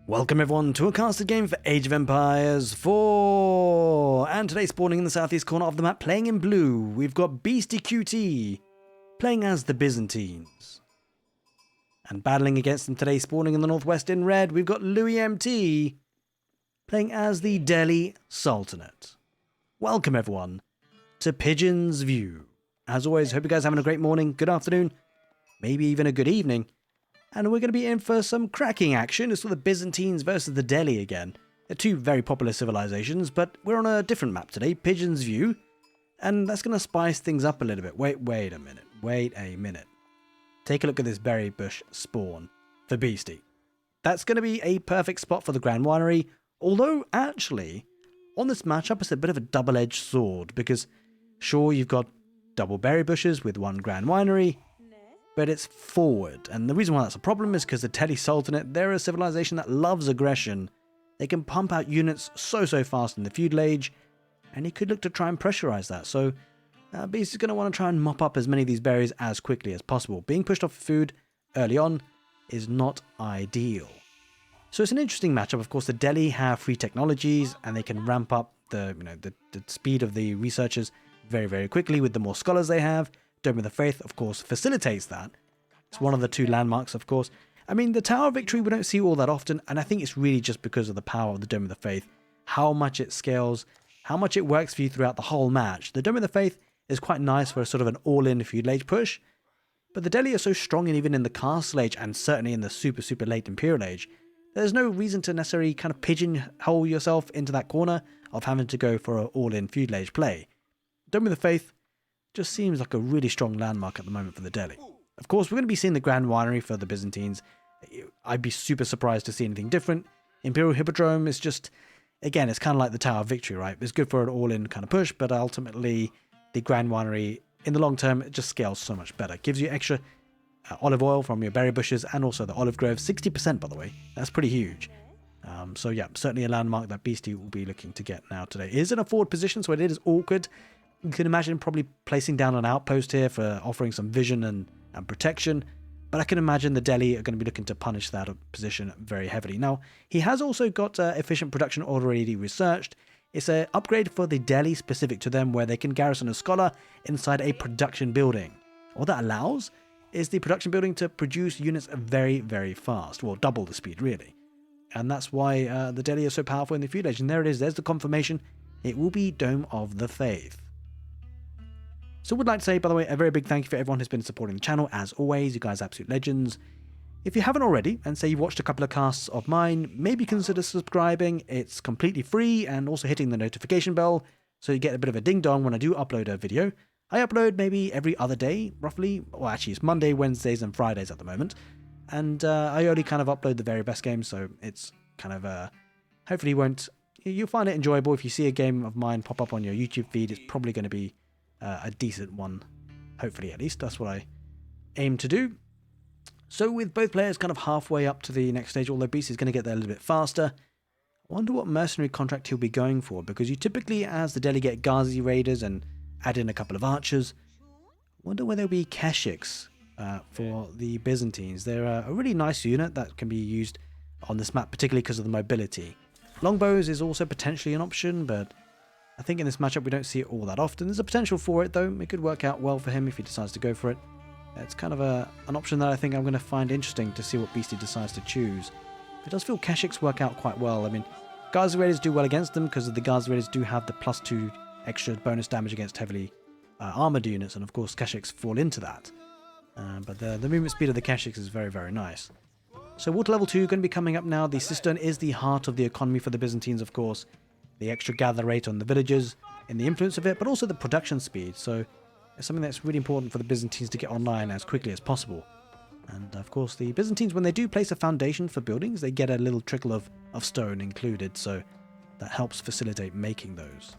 Welcome everyone to a casted game for Age of Empires 4! And today spawning in the southeast corner of the map, playing in blue, we've got Beastyqt, playing as the Byzantines. And battling against them today, spawning in the northwest in red, we've got loueMT, playing as the Delhi Sultanate. Welcome everyone to Pigeon's View. As always, hope you guys are having a great morning, good afternoon, maybe even a good evening. And we're going to be in for some cracking action. It's for the Byzantines versus the Delhi again. They're two very popular civilizations, but we're on a different map today, Pigeon's View. And that's going to spice things up a little bit. Wait a minute. Take a look at this berry bush spawn for Beastyqt. That's going to be a perfect spot for the Grand Winery. Although, actually, on this matchup, it's a bit of a double-edged sword. Because, sure, you've got double berry bushes with one Grand Winery, but it's forward. And the reason why that's a problem is because the Delhi Sultanate, they're a civilization that loves aggression. They can pump out units so fast in the Feudal Age, and he could look to try and pressurize that. So Beast is going to want to try and mop up as many of these berries as quickly as possible. Being pushed off food early on is not ideal. So it's an interesting matchup. Of course, the Delhi have free technologies, and they can ramp up the speed of the researchers very quickly with the more scholars they have. Dome of the Faith, of course, facilitates that. It's one of the two landmarks, of course. I mean, the Tower of Victory we don't see all that often, and I think it's really just because of the power of the Dome of the Faith, how much it scales, how much it works for you throughout the whole match. The Dome of the Faith is quite nice for a sort of an all-in Feudal Age push, but the Delhi are so strong, and even in the Castle Age, and certainly in the super late Imperial Age, there's no reason to necessarily kind of pigeonhole yourself into that corner of having to go for an all-in Feudal Age play. Dome of the Faith just seems like a really strong landmark at the moment for the Delhi. Of course, we're going to be seeing the Grand Winery for the Byzantines. I'd be super surprised to see anything different. Imperial Hippodrome is just, again, it's kind of like the Tower of Victory, right? It's good for an all-in kind of push, but ultimately, the Grand Winery, in the long term, it just scales so much better. It gives you extra olive oil from your berry bushes and also the olive groves. 60%, by the way. That's pretty huge. So yeah, certainly a landmark that Beastyqt will be looking to get now today. It is in a forward position, so it is awkward. You can imagine probably placing down an outpost here for offering some vision and protection, but I can imagine the Delhi are going to be looking to punish that position very heavily. Now, he has also got efficient production already researched. It's an upgrade for the Delhi specific to them where they can garrison a scholar inside a production building. What that allows is the production building to produce units very fast, well, double the speed really. And that's why the Delhi are so powerful in the Feudal Age. And there it is, there's the confirmation. It will be Dome of the Faith. So would like to say, by the way, a very big thank you for everyone who's been supporting the channel. As always, you guys are absolute legends. If you haven't already, and say you've watched a couple of casts of mine, maybe consider subscribing. It's completely free, and also hitting the notification bell, so you get a bit of a ding-dong when I do upload a video. I upload maybe every other day, roughly. Well, actually, it's Monday, Wednesdays, and Fridays at the moment. And I only kind of upload the very best games, so it's kind of, hopefully you'll find it enjoyable. If you see a game of mine pop up on your YouTube feed, it's probably going to be a decent one, hopefully at least. That's what I aim to do. So with both players kind of halfway up to the next stage, although Beast is going to get there a little bit faster, I wonder what mercenary contract he'll be going for, because you typically, as the Delhi, get Ghazi raiders and add in a couple of archers. I wonder whether there'll be Keshiks for the Byzantines. They're a really nice unit that can be used on this map, particularly because of the mobility. Longbows is also potentially an option, but I think in this matchup we don't see it all that often. There's a potential for it though. It could work out well for him if he decides to go for it. It's kind of an option that I think I'm going to find interesting to see what Beasty decides to choose. It does feel Keshiks work out quite well. I mean, Ghazi Raiders do well against them because the Ghazi Raiders do have the +2 extra bonus damage against heavily armored units, and of course Keshiks fall into that. But the movement speed of the Keshiks is very nice. So water level 2 going to be coming up now. The cistern is the heart of the economy for the Byzantines, of course. The extra gather rate on the villagers and the influence of it, but also the production speed. So it's something that's really important for the Byzantines to get online as quickly as possible. And of course the Byzantines, when they do place a foundation for buildings, they get a little trickle of stone included, so that helps facilitate making those.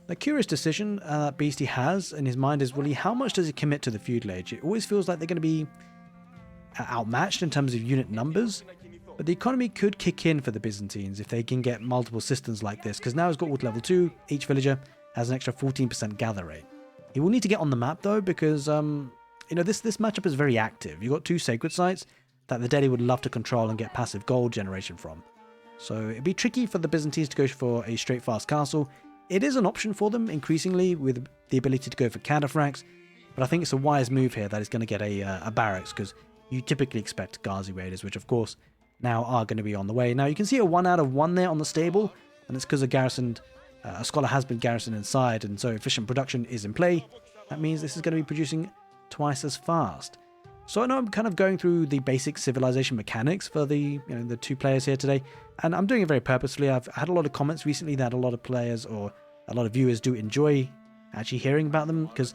The curious decision that Beasty has in his mind is really how much does he commit to the Feudal Age? It always feels like they're going to be outmatched in terms of unit numbers, but the economy could kick in for the Byzantines if they can get multiple cisterns like this, because now he's got water level 2, each villager has an extra 14% gather rate. He will need to get on the map though, because this matchup is very active. You've got two sacred sites, that the Delhi would love to control and get passive gold generation from. So it'd be tricky for the Byzantines to go for a straight fast castle. It is an option for them increasingly with the ability to go for cataphracts, but I think it's a wise move here that is going to get a barracks, because you typically expect Ghazi raiders, which of course now are going to be on the way. Now you can see a 1 out of 1 there on the stable, and it's because a scholar has been garrisoned inside, and so efficient production is in play. That means this is going to be producing twice as fast. So I know I'm kind of going through the basic civilization mechanics for the two players here today, and I'm doing it very purposefully. I've had a lot of comments recently that a lot of players or a lot of viewers do enjoy actually hearing about them, because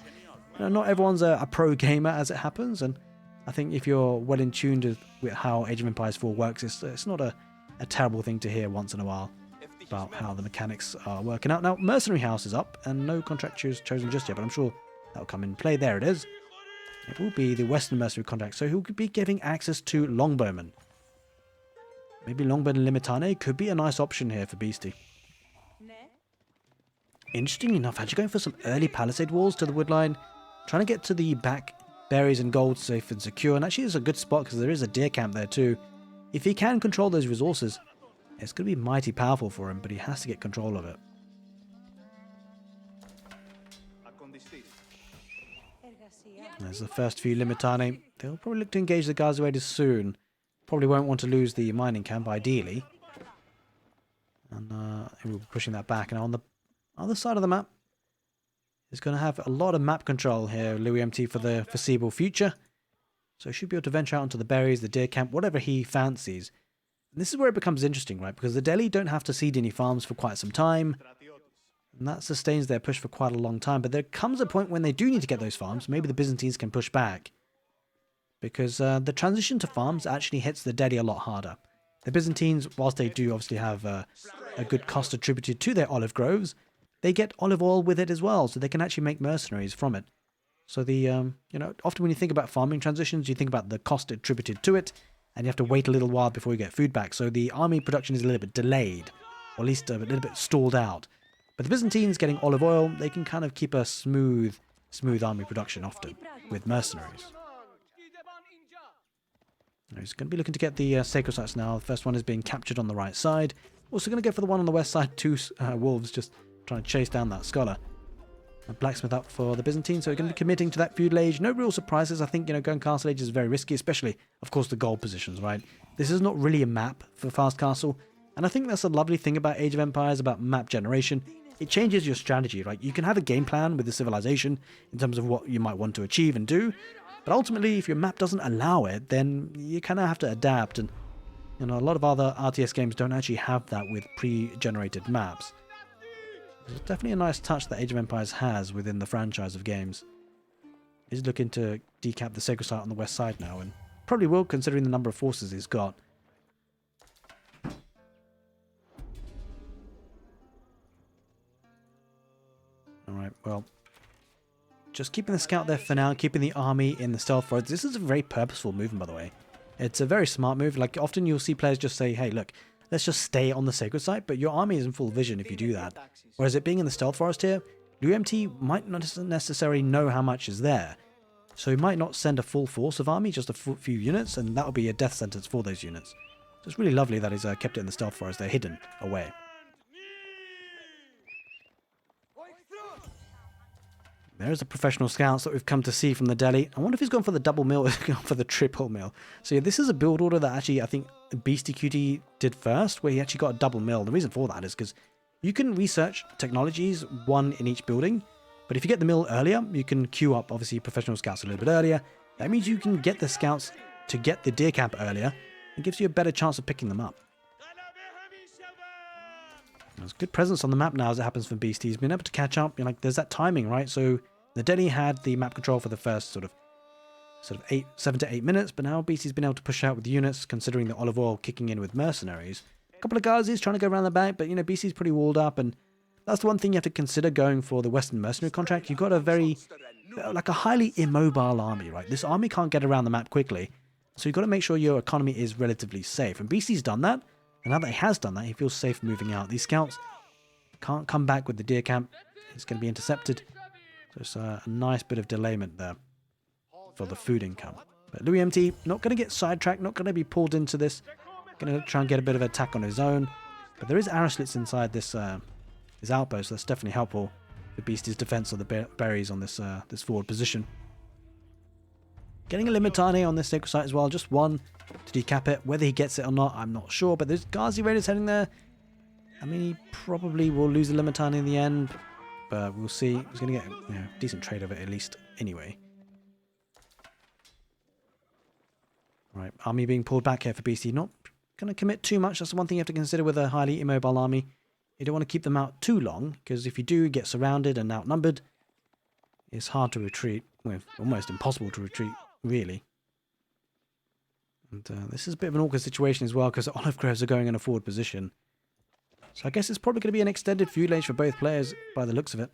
not everyone's a pro gamer as it happens, and I think if you're well in tune with how Age of Empires 4 works, it's not a terrible thing to hear once in a while about how the mechanics are working out. Now, Mercenary House is up, and no contract chosen just yet, but I'm sure that'll come in play. There it is. It will be the Western Mercenary contract, so who could be giving access to Longbowmen? Maybe Longbowmen Limitane could be a nice option here for Beastie. Interestingly enough, actually going for some early palisade walls to the woodline, trying to get to the back berries and gold safe and secure, and actually it's a good spot because there is a deer camp there too. If he can control those resources, it's going to be mighty powerful for him, but he has to get control of it. There's the first few Limitane. They'll probably look to engage the Ghazi raiders soon. Probably won't want to lose the mining camp, ideally. And we'll be pushing that back. And on the other side of the map, is going to have a lot of map control here, loueMT, for the foreseeable future. So he should be able to venture out into the berries, the deer camp, whatever he fancies. And this is where it becomes interesting, right? Because the Delhi don't have to seed any farms for quite some time. And that sustains their push for quite a long time. But there comes a point when they do need to get those farms. Maybe the Byzantines can push back. Because the transition to farms actually hits the Delhi a lot harder. The Byzantines, whilst they do obviously have a good cost attributed to their olive groves, they get olive oil with it as well. So they can actually make mercenaries from it. So the, often when you think about farming transitions, you think about the cost attributed to it. And you have to wait a little while before you get food back. So the army production is a little bit delayed. Or at least a little bit stalled out. But the Byzantines getting olive oil, they can kind of keep a smooth army production often with mercenaries. He's going to be looking to get the sacred sites now. The first one is being captured on the right side. Also going to go for the one on the west side. Two wolves just trying to chase down that scholar. A blacksmith up for the Byzantines, so we're going to be committing to that feudal age. No real surprises. I think, going castle age is very risky, especially, of course, the gold positions, right? This is not really a map for fast castle. And I think that's a lovely thing about Age of Empires, about map generation. It changes your strategy, right? You can have a game plan with the civilization in terms of what you might want to achieve and do. But ultimately, if your map doesn't allow it, then you kind of have to adapt. And, a lot of other RTS games don't actually have that with pre-generated maps. It's definitely a nice touch that Age of Empires has within the franchise of games. He's looking to decap the sacred site on the west side now, and probably will, considering the number of forces he's got. Alright, well, just keeping the scout there for now, keeping the army in the stealth forest. This is a very purposeful movement, by the way. It's a very smart move. Like, often you'll see players just say, hey, look, let's just stay on the sacred site, but your army is in full vision if you do that. Whereas it being in the stealth forest here, loueMT might not necessarily know how much is there. So he might not send a full force of army, just a few units, and that would be a death sentence for those units. So it's really lovely that he's kept it in the stealth forest. They're hidden away. There's the professional scouts that we've come to see from the Delhi. I wonder if he's gone for the double mill or for the triple mill. So yeah, this is a build order that actually I think Beastyqt did first, where he actually got a double mill. The reason for that is because you can research technologies, one in each building, but if you get the mill earlier, you can queue up obviously professional scouts a little bit earlier. That means you can get the scouts to get the deer camp earlier. It gives you a better chance of picking them up. There's good presence on the map now as it happens for Beastie. He's been able to catch up. There's that timing, right? So the Delhi had the map control for the first sort of 7 to 8 minutes, but now Beastie's been able to push out with units, considering the olive oil kicking in with mercenaries. A couple of Ghazis trying to go around the back, but Beastie's pretty walled up, and that's the one thing you have to consider going for the Western mercenary contract. You've got a very, a highly immobile army, right? This army can't get around the map quickly, so you've got to make sure your economy is relatively safe. And Beastie's done that. And now that he has done that, he feels safe moving out. These scouts can't come back with the deer camp. It's going to be intercepted. So it's a nice bit of delayment there for the food income. But loueMT, not going to get sidetracked, not going to be pulled into this. Going to try and get a bit of attack on his own. But there is arrow slits inside this his outpost, so that's definitely helpful for Beastie's defense of the berries on this this forward position. Getting a loueMT on this sacred site as well, just one to decap it. Whether he gets it or not, I'm not sure. But there's Ghazi Raiders heading there. I mean, he probably will lose a loueMT in the end, but we'll see. He's going to get a decent trade of it at least anyway. Right, army being pulled back here for Beastie. Not going to commit too much. That's the one thing you have to consider with a highly immobile army. You don't want to keep them out too long, because if you do get surrounded and outnumbered, it's hard to retreat. Well, almost impossible to retreat, really. And this is a bit of an awkward situation as well, because the olive groves are going in a forward position. So I guess it's probably going to be an extended feudal age for both players, by the looks of it.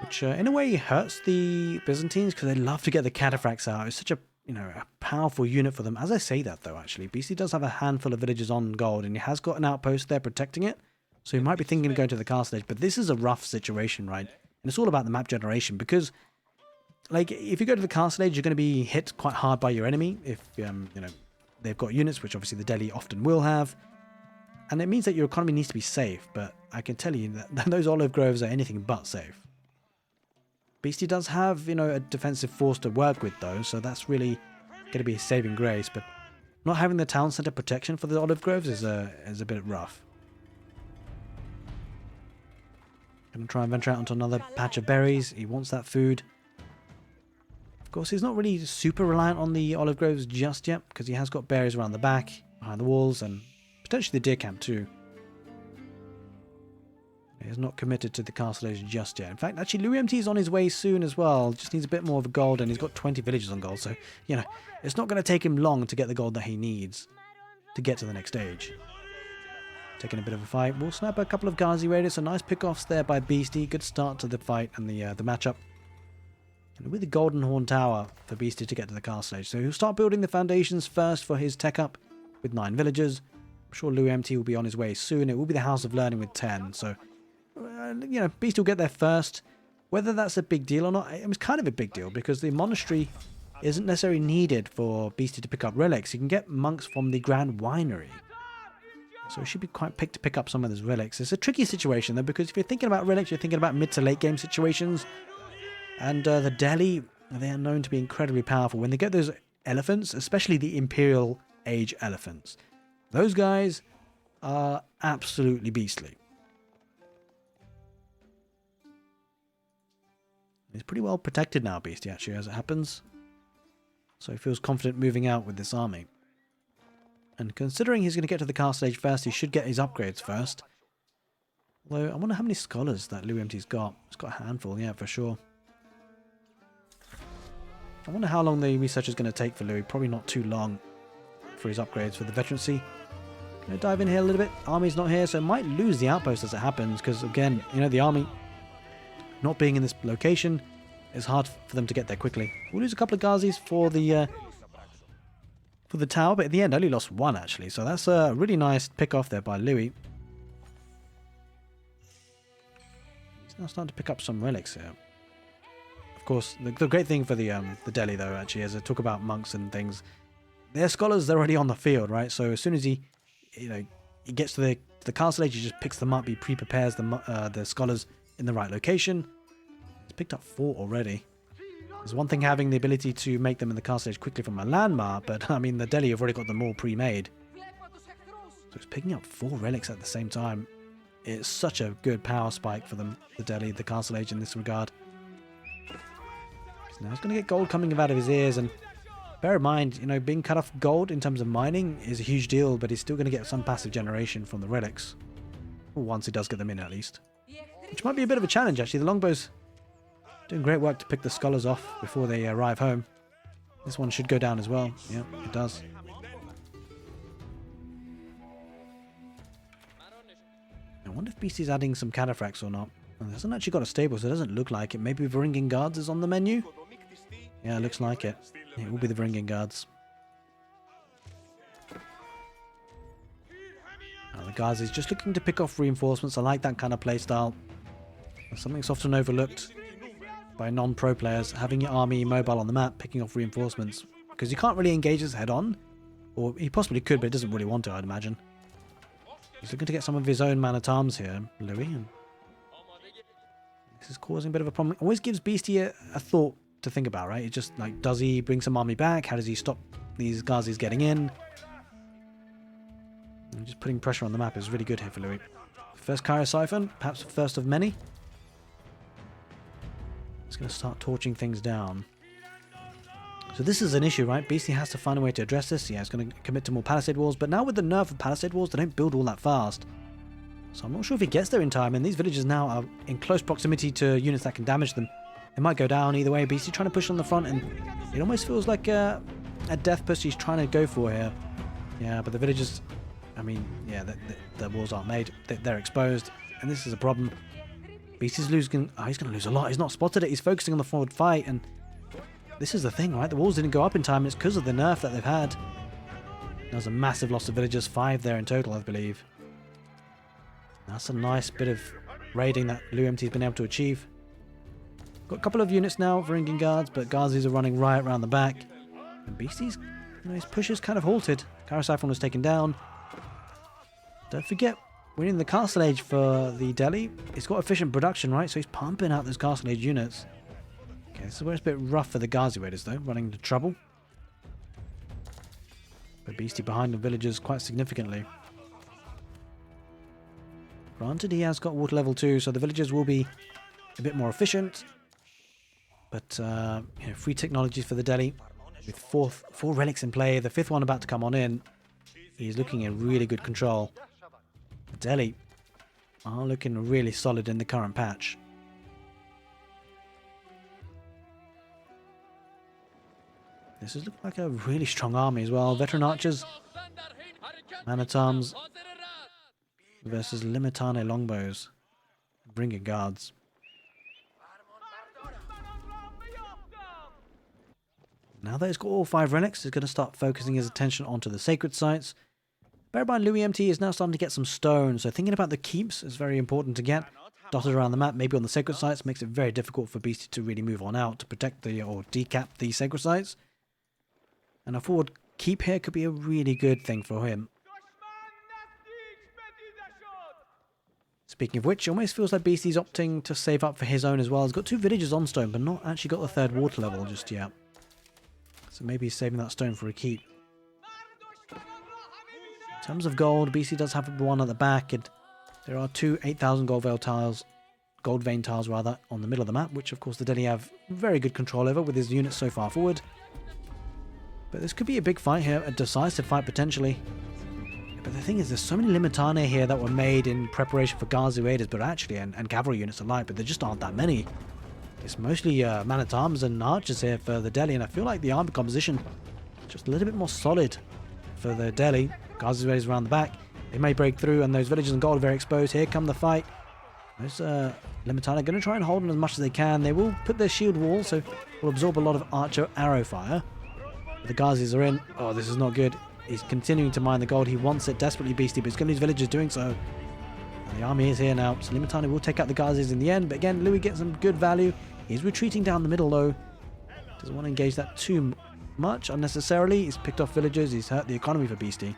Which, in a way, hurts the Byzantines, because they love to get the cataphracts out. It's such a, a powerful unit for them. As I say that, though, actually, Beastie does have a handful of villages on gold, and he has got an outpost there protecting it. So he might be thinking of going to the castle age, but this is a rough situation, right? And it's all about the map generation, because, like, if you go to the castle age, you're going to be hit quite hard by your enemy. If, they've got units, which obviously the Delhi often will have. And it means that your economy needs to be safe, but I can tell you that those olive groves are anything but safe. Beastie does have, a defensive force to work with, though, so that's really going to be a saving grace. But not having the town center protection for the olive groves is a bit rough. Going to try and venture out onto another patch of berries. He wants that food. Of course, he's not really super reliant on the olive groves just yet, because he has got berries around the back, behind the walls, and potentially the deer camp too. He's not committed to the castle age just yet. In fact, actually, loueMT is on his way soon as well. Just needs a bit more of a gold, and he's got 20 villages on gold. So, it's not going to take him long to get the gold that he needs to get to the next stage. Taking a bit of a fight. We'll snap a couple of Ghazi Raiders. Some nice pick-offs there by Beastie. Good start to the fight and the matchup. And with the Golden Horn Tower for Beastie to get to the castle age. So he'll start building the foundations first for his tech up with 9 villages. I'm sure loueMT will be on his way soon. It will be the House of Learning with 10. So... Beastie will get there first. Whether that's a big deal or not, it's kind of a big deal, because the monastery isn't necessarily needed for Beastie to pick up relics. You can get monks from the Grand Winery. So it should be quite quick to pick up some of those relics. It's a tricky situation, though, because if you're thinking about relics, you're thinking about mid to late game situations. And the Delhi, they are known to be incredibly powerful. When they get those elephants, especially the Imperial Age elephants, those guys are absolutely beastly. He's pretty well protected now, Beastie, actually, as it happens. So he feels confident moving out with this army. And considering he's going to get to the castle age first, he should get his upgrades first. Although, I wonder how many scholars that loueMT's got. It's got a handful, yeah, for sure. I wonder how long the research is going to take for Louis. Probably not too long for his upgrades for the veterancy. Going to dive in here a little bit. Army's not here, so it might lose the outpost as it happens. Because, again, the army... not being in this location, it's hard for them to get there quickly. We'll lose a couple of Ghazis for the tower, but in the end, only lost 1 actually. So that's a really nice pick off there by Louis. He's now starting to pick up some relics here. Of course, the great thing for the Delhi though, actually, is to talk about monks and things. Their scholars, they're already on the field, right? So as soon as he gets to the castle age, he just picks them up. He pre-prepares the scholars in the right location. He's picked up 4 already. There's one thing having the ability to make them in the castle age quickly from a landmark, but I mean the Delhi have already got them all pre-made. So he's picking up 4 relics at the same time. It's such a good power spike for them, the Delhi, the castle age in this regard. So now he's going to get gold coming out of his ears, and bear in mind, being cut off gold in terms of mining is a huge deal, but he's still going to get some passive generation from the relics. Once he does get them in, at least. Which might be a bit of a challenge, actually. The longbow's doing great work to pick the scholars off before they arrive home. This one should go down as well. Yeah, it does. I wonder if Beastie's adding some cataphracts or not. It hasn't actually got a stable, so it doesn't look like it. Maybe Varangian Guards is on the menu? Yeah, it looks like it. It will be the Varangian Guards. The guys is just looking to pick off reinforcements. I like that kind of playstyle. Something's often overlooked. by non-pro players, having your army mobile on the map, picking off reinforcements. Because you can't really engage us head on. Or he possibly could, but he doesn't really want to, I'd imagine. He's looking to get some of his own man-at-arms here, Louis. And this is causing a bit of a problem. It always gives Beastie a thought to think about, right? It's just like, does he bring some army back? How does he stop these Ghazis getting in? And just putting pressure on the map is really good here for Louis. First Cairo Siphon, perhaps first of many. It's going to start torching things down. So this is an issue, right? Beastie has to find a way to address this. Yeah, it's going to commit to more palisade walls, but now with the nerf of palisade walls, they don't build all that fast. So I'm not sure if he gets there in time, and these villages now are in close proximity to units that can damage them. They might go down either way. Beastie trying to push on the front, and it almost feels like a death push he's trying to go for here. Yeah, but the villagers, I mean, yeah, the walls aren't made. They're exposed, and this is a problem. Beastie's losing. Oh, he's going to lose a lot. He's not spotted it. He's focusing on the forward fight, and this is the thing, right? The walls didn't go up in time. It's because of the nerf that they've had. There was a massive loss of villagers. 5 there in total, I believe. That's a nice bit of raiding that loueMT's been able to achieve. Got a couple of units now, Varangian guards, but Ghazis are running riot around the back. And Beastie's, his push is kind of halted. Cairo Siphon was taken down. Don't forget, we're in the Castle Age for the Delhi. It's got efficient production, right? So he's pumping out those Castle Age units. Okay, this is where it's a bit rough for the Ghazi raiders, though, running into trouble. But Beastie behind the villagers quite significantly. Granted, he has got water level 2, so the villagers will be a bit more efficient. But, free technologies for the Delhi. With 4 relics in play, the 5th one about to come on in. He's looking in really good control. The Delhi are looking really solid in the current patch. This is looking like a really strong army as well. Veteran archers, man-at-arms versus Limitane longbows, bringing guards. Now that he's got all 5 relics, he's going to start focusing his attention onto the sacred sites. Bear in mind, loueMT is now starting to get some stone, so thinking about the keeps is very important to get. Dotted around the map, maybe on the sacred sites, makes it very difficult for Beastie to really move on out to protect or decap the sacred sites. And a forward keep here could be a really good thing for him. Speaking of which, it almost feels like Beastie's opting to save up for his own as well. He's got 2 villages on stone, but not actually got the 3rd water level just yet. So maybe he's saving that stone for a keep. In terms of gold, Beastie does have one at the back, and there are 2 8,000 gold vein tiles, on the middle of the map, which of course the Delhi have very good control over with his units so far forward. But this could be a big fight here, a decisive fight potentially. But the thing is, there's so many Limitane here that were made in preparation for Ghazi raiders, but actually, and cavalry units alike, but there just aren't that many. It's mostly man-at-arms and archers here for the Delhi, and I feel like the army composition just a little bit more solid for the Delhi. Ghazi raiders around the back. They may break through, and those villages in gold are very exposed. Here come the fight. Those Limitane are going to try and hold on as much as they can. They will put their shield wall, so will absorb a lot of archer arrow fire. The Ghazis are in. Oh, this is not good. He's continuing to mine the gold. He wants it desperately, Beastie, but he's going to lose villagers doing so. And the army is here now. So Limitane will take out the Ghazis in the end. But again, Louis gets some good value. He's retreating down the middle, though. Doesn't want to engage that too much unnecessarily. He's picked off villagers. He's hurt the economy for Beastie.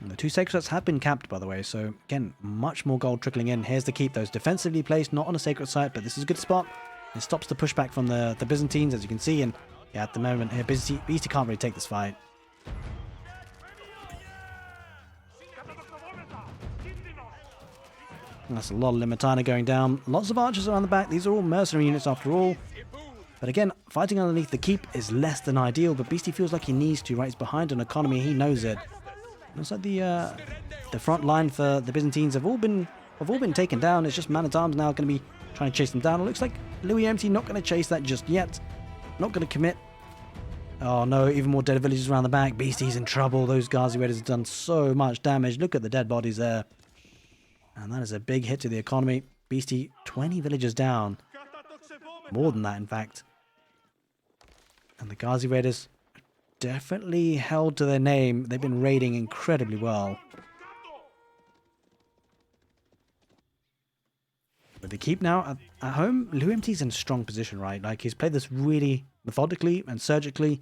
And the 2 sacred sites have been capped, by the way, so again, much more gold trickling in. Here's the keep, those defensively placed, not on a sacred site, but this is a good spot. It stops the pushback from the Byzantines, as you can see, and yeah, at the moment here, Beastie can't really take this fight. And that's a lot of Limitane going down. Lots of archers around the back. These are all mercenary units after all. But again, fighting underneath the keep is less than ideal, but Beastie feels like he needs to, right? He's behind an economy, he knows it. Looks like the front line for the Byzantines have all been taken down. It's just man-at-arms now going to be trying to chase them down. It looks like loueMT not going to chase that just yet. Not going to commit. Oh no, even more dead villages around the back. Beastie's in trouble. Those Ghazi raiders have done so much damage. Look at the dead bodies there. And that is a big hit to the economy. Beastie, 20 villagers down. More than that, in fact. And the Ghazi raiders definitely held to their name. They've been raiding incredibly well. But they keep now at home. loueMT's in a strong position, right? Like, he's played this really methodically and surgically.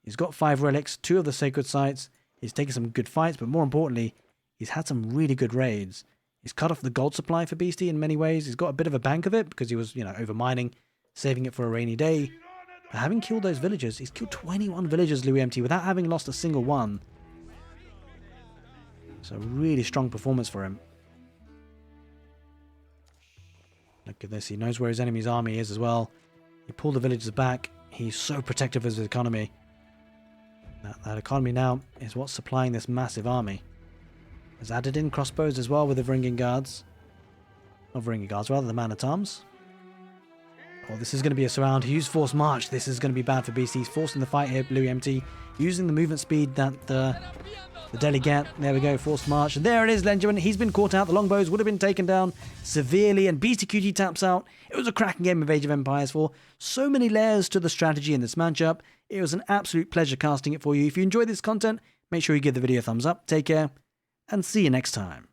He's got 5 relics, 2 of the sacred sites. He's taken some good fights, but more importantly, he's had some really good raids. He's cut off the gold supply for Beastie in many ways. He's got a bit of a bank of it because he was, over mining, saving it for a rainy day. But having killed those villagers, he's killed 21 villagers, loueMT, without having lost a single one. So really strong performance for him. Look at this. He knows where his enemy's army is as well. He pulled the villagers back. He's so protective of his economy. That economy now is what's supplying this massive army. Has added in crossbows as well with the Varangian guards. Not Varangian guards, rather the man-at-arms. Oh, this is going to be a surround. He used forced march. This is going to be bad for Beastie. He's forcing the fight here, loueMT. Using the movement speed that the Delhi get. There we go, forced march. And there it is, Lenjamin. He's been caught out. The longbows would have been taken down severely. And Beastyqt taps out. It was a cracking game of Age of Empires 4. So many layers to the strategy in this matchup. It was an absolute pleasure casting it for you. If you enjoyed this content, make sure you give the video a thumbs up. Take care, and see you next time.